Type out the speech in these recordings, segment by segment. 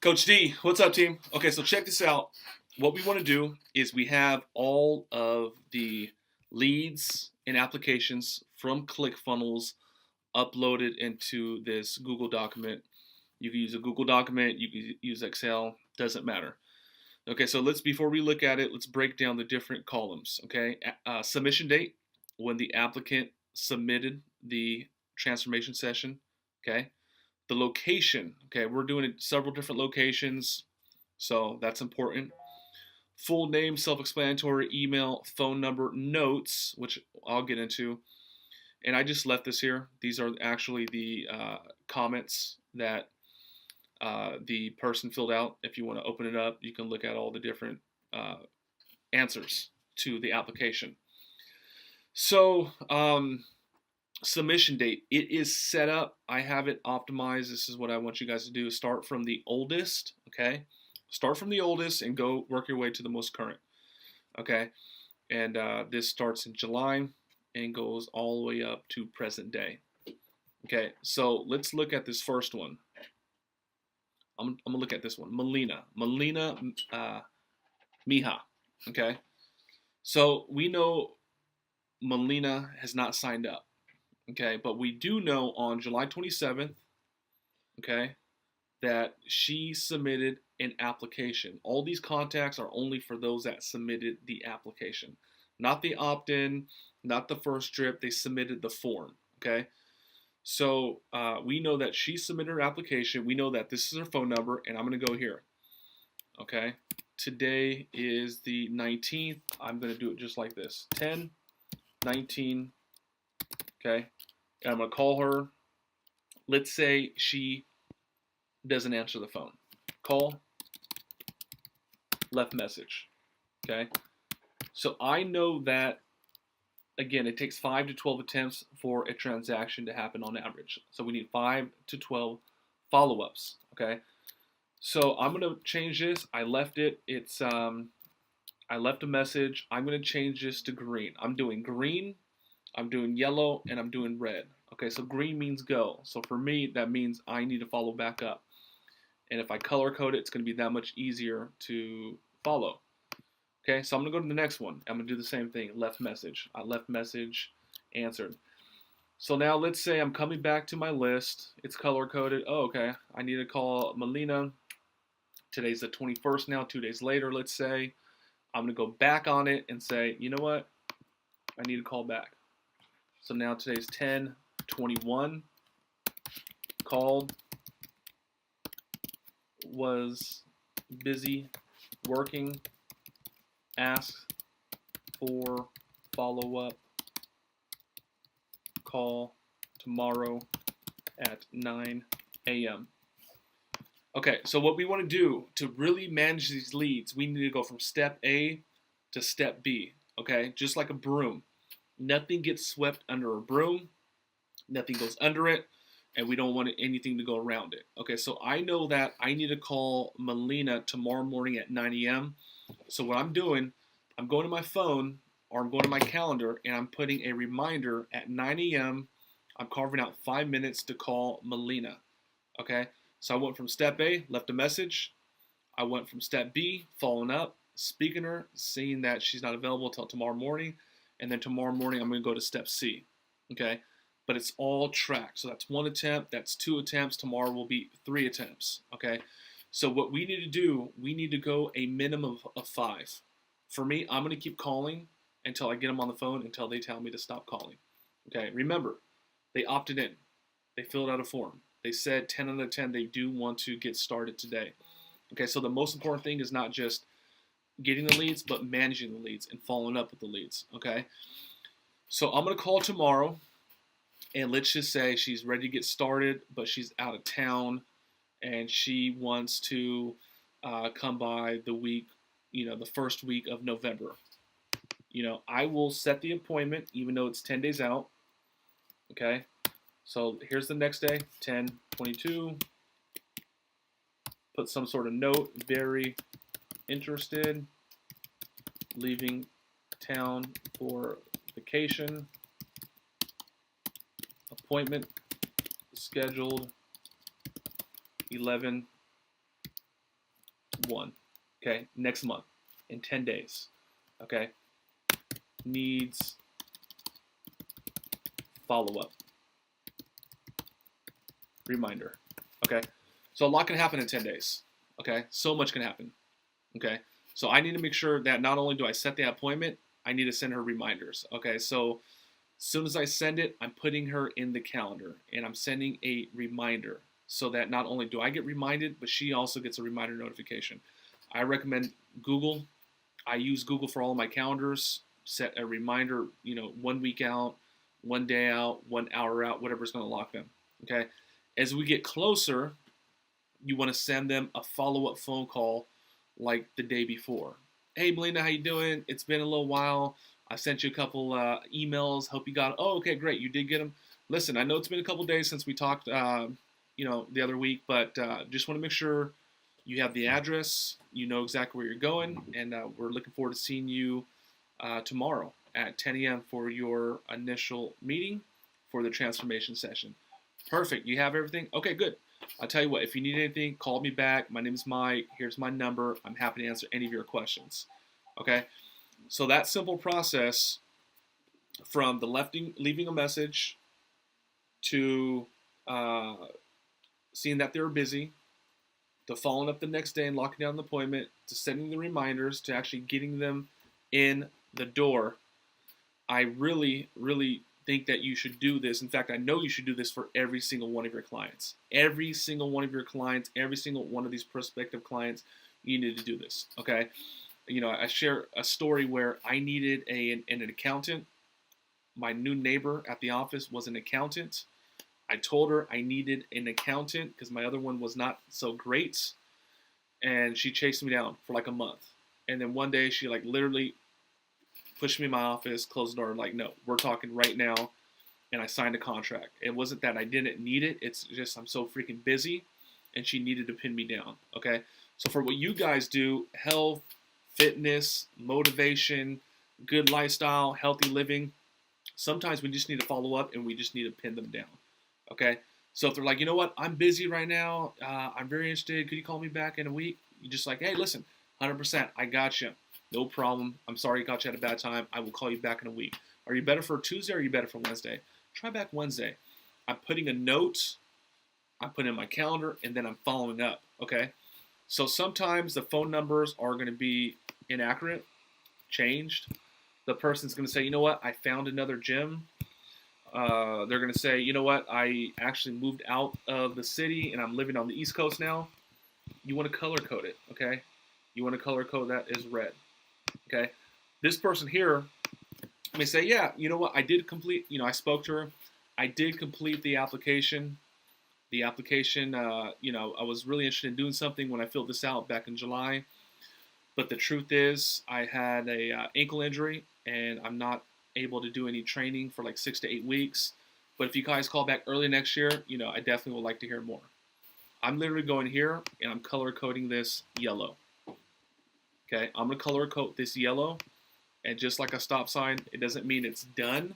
Coach D, what's up, team? Okay, so check this out. What we want to do is we have all of the leads and applications from ClickFunnels uploaded into this Google document. You can use a Google document, you can use Excel, doesn't matter. Okay, so before we look at it, let's break down the different columns. Okay, submission date, when the applicant submitted the transformation session. Okay, the location. Okay, we're doing it several different locations, so that's important. Full name, self-explanatory, email, phone number, notes, which I'll get into. And I just left this here. These are actually the comments that the person filled out. If you want to open it up, you can look at all the different uh, answers to the application. So, submission date. It is set up. I have it optimized. This is what I want you guys to do. Start from the oldest, okay? Start from the oldest and go work your way to the most current, okay? And this starts in July and goes all the way up to present day. Okay, so let's look at this first one. I'm gonna look at this one. Melina Mija, okay? So we know Melina has not signed up. Okay, but we do know on July 27th, okay, that she submitted an application. All these contacts are only for those that submitted the application, not the opt-in, not the first drip. They submitted the form. Okay, so we know that she submitted her application. We know that this is her phone number, and I'm going to go here. Okay, today is the 19th. I'm going to do it just like this: 10, 19. Okay, and I'm going to call her. Let's say she doesn't answer the phone. Call, left message. Okay, so I know that, again, it takes 5 to 12 attempts for a transaction to happen on average. So we need 5 to 12 follow-ups. Okay, so I'm going to change this. I left it. I left a message. I'm going to change this to green. I'm doing green, I'm doing yellow, and I'm doing red. Okay, so green means go. So for me, that means I need to follow back up. And if I color code it, it's going to be that much easier to follow. Okay, so I'm going to go to the next one. I'm going to do the same thing. Left message. I left message, answered. So now let's say I'm coming back to my list. It's color coded. Oh, okay. I need to call Melina. Today's the 21st now, 2 days later, let's say. I'm going to go back on it and say, you know what? I need to call back. So now today's 10/21. Called. Was busy working. Asked for follow-up. Call tomorrow at 9 a.m. Okay, so what we want to do to really manage these leads, we need to go from step A to step B, okay? Just like a broom. Nothing gets swept under a broom. Nothing goes under it, and we don't want anything to go around it. Okay, so I know that I need to call Melina tomorrow morning at 9 a.m. So what I'm doing, I'm going to my phone or I'm going to my calendar and I'm putting a reminder at 9 a.m. I'm carving out 5 minutes to call Melina. Okay, so I went from step A, left a message. I went from step B, following up, speaking to her, seeing that she's not available until tomorrow morning. And then tomorrow morning, I'm going to go to step C. Okay, but it's all tracked. So that's 1 attempt, that's 2 attempts. Tomorrow will be 3 attempts. Okay, so what we need to do, we need to go a minimum of 5. For me, I'm going to keep calling until I get them on the phone, until they tell me to stop calling. Okay, remember, they opted in. They filled out a form. They said 10 out of 10 they do want to get started today. Okay, so the most important thing is not just getting the leads, but managing the leads and following up with the leads. Okay, so I'm going to call tomorrow, and let's just say she's ready to get started, but she's out of town, and she wants to come by the week, the first week of November. I will set the appointment, even though it's 10 days out. Okay, so here's the next day, 10/22. Put some sort of note, very interested, leaving town for vacation, appointment scheduled 11 one. Okay, next month, in 10 days. Okay, needs follow-up. Reminder. Okay, so a lot can happen in 10 days. Okay, so much can happen. Okay, so I need to make sure that not only do I set the appointment, I need to send her reminders. Okay, so as soon as I send it, I'm putting her in the calendar and I'm sending a reminder so that not only do I get reminded, but she also gets a reminder notification. I recommend Google. I use Google for all of my calendars. Set a reminder, 1 week out, 1 day out, 1 hour out, whatever's going to lock them. Okay. As we get closer, you want to send them a follow-up phone call like the day before. Hey, Belinda, how you doing? It's been a little while. I sent you a couple emails. Hope you got it. Oh, okay, great. You did get them. Listen, I know it's been a couple days since we talked, the other week, but just want to make sure you have the address, you know exactly where you're going, and we're looking forward to seeing you tomorrow at 10 a.m. for your initial meeting for the transformation session. Perfect. You have everything? Okay, good. I'll tell you what, if you need anything, call me back. My name is Mike. Here's my number. I'm happy to answer any of your questions. Okay? So that simple process from the leaving a message to seeing that they were busy, to following up the next day and locking down the appointment, to sending the reminders, to actually getting them in the door, I really, really think that you should do this. In fact, I know you should do this for every single one of your clients. Every single one of your clients, every single one of these prospective clients, you need to do this, okay? I share a story where I needed an accountant. My new neighbor at the office was an accountant. I told her I needed an accountant because my other one was not so great. And she chased me down for like a month. And then one day she literally pushed me in my office, closed the door, no, we're talking right now. And I signed a contract. It wasn't that I didn't need it. It's just I'm so freaking busy. And she needed to pin me down, okay? So for what you guys do, health, fitness, motivation, good lifestyle, healthy living, sometimes we just need to follow up and we just need to pin them down, okay? So if they're like, you know what, I'm busy right now, I'm very interested, could you call me back in a week? You're just like, hey, listen, 100%, I got you. No problem. I'm sorry I got you at a bad time. I will call you back in a week. Are you better for Tuesday or are you better for Wednesday? Try back Wednesday. I'm putting a note, I'm putting in my calendar, and then I'm following up, okay? So sometimes the phone numbers are going to be inaccurate, changed. The person's going to say, you know what, I found another gym. They're going to say, you know what, I actually moved out of the city and I'm living on the East Coast now. You want to color code it, okay? You want to color code that as red, okay? This person here may say, yeah, you know what, I did complete, I spoke to her. I did complete the application. The application, I was really interested in doing something when I filled this out back in July. But the truth is, I had a ankle injury, and I'm not able to do any training for 6 to 8 weeks. But if you guys call back early next year, I definitely would like to hear more. I'm literally going here, and I'm color coding this yellow. Okay, I'm going to color code this yellow. And just like a stop sign, it doesn't mean it's done,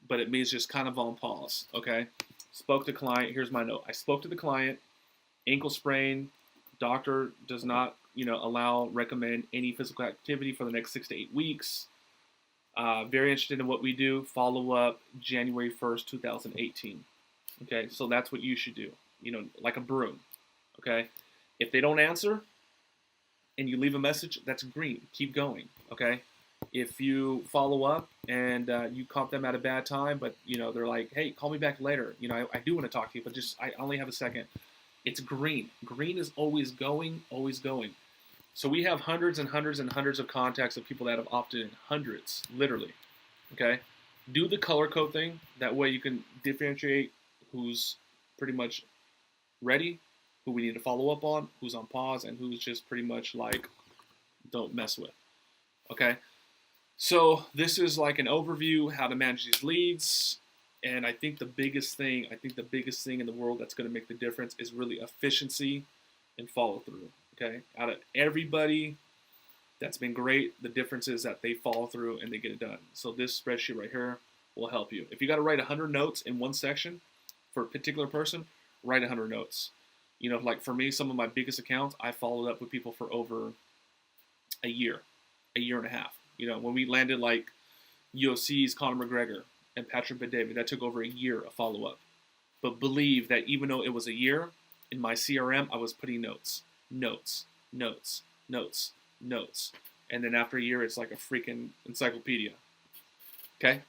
but it means just kind of on pause, okay? Spoke to client, here's my note. I spoke to the client, ankle sprain, doctor does not, recommend any physical activity for the next 6 to 8 weeks. Very interested in what we do. Follow up January 1st, 2018. Okay, so that's what you should do, like a broom, okay? If they don't answer and you leave a message, that's green. Keep going, okay? If you follow up and you caught them at a bad time, but they're like, "Hey, call me back later." I do want to talk to you, but I only have a second. It's green. Green is always going, always going. So we have hundreds and hundreds and hundreds of contacts of people that have opted in, hundreds, literally. Okay, do the color code thing. That way you can differentiate who's pretty much ready, who we need to follow up on, who's on pause, and who's just pretty much don't mess with. Okay. So this is like an overview, how to manage these leads. And I think the biggest thing in the world that's going to make the difference is really efficiency and follow through. Okay. Out of everybody that's been great, the difference is that they follow through and they get it done. So this spreadsheet right here will help you. If you got to write 100 notes in one section for a particular person, write 100 notes. You know, like for me, some of my biggest accounts, I followed up with people for over a year and a half. You know, when we landed like UFC's Conor McGregor and Patrick Bet-David, that took over a year of follow up. But believe that even though it was a year, in my CRM, I was putting notes, notes, notes, notes, notes. And then after a year, it's like a freaking encyclopedia. Okay?